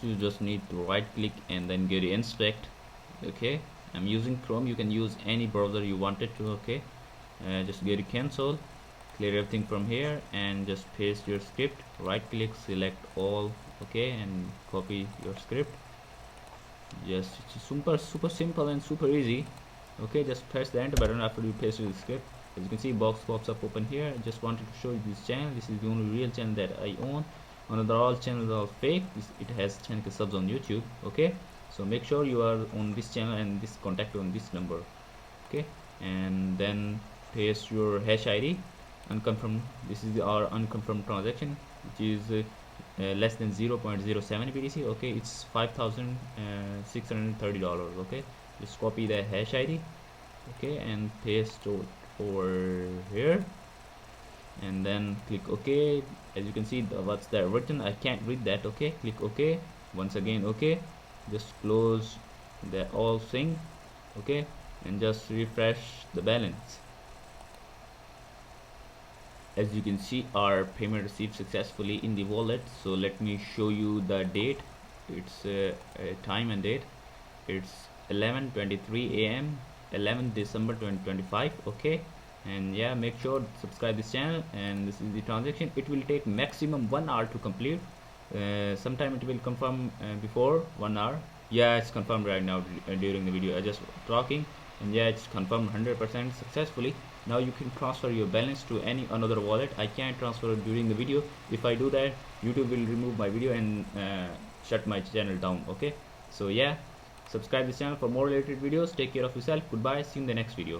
You just need to right click and then go to inspect. Okay, I'm using Chrome, you can use any browser you wanted to. Okay, just go to cancel, clear everything from here and just paste your script. Right click, select all. Okay, and copy your script. Just it's super simple and super easy. Okay, just press the enter button after you paste the script. As you can see, box pops up open here. I just wanted to show you this channel. This is the only real channel that I own. Another all channels are fake. It has 10k subs on YouTube. Okay, so make sure you are on this channel and this contact on this number. Okay, and then paste your hash ID. Unconfirmed. This is our unconfirmed transaction, which is less than 0.07 BTC. Okay, it's $5,630. Okay, just copy the hash ID. Okay, and paste it over here and then click OK. As you can see, what's there written, I can't read that. Okay, click OK once again. Okay, just close the all thing. Okay, and just refresh the balance. As you can see, our payment received successfully in the wallet. So let me show you the date. It's time and date. It's 11:23 a.m. 11th December 2025. Okay, and yeah, make sure to subscribe this channel. And this is the transaction. It will take maximum 1 hour to complete. Sometime it will confirm before 1 hour. Yeah, it's confirmed right now during the video. I just talking, and yeah, it's confirmed 100% successfully. Now you can transfer your balance to any another wallet. I can't transfer it during the video. If I do that, YouTube will remove my video and shut my channel down. Okay, so yeah, subscribe this channel for more related videos. Take care of yourself. Goodbye, see you in the next video.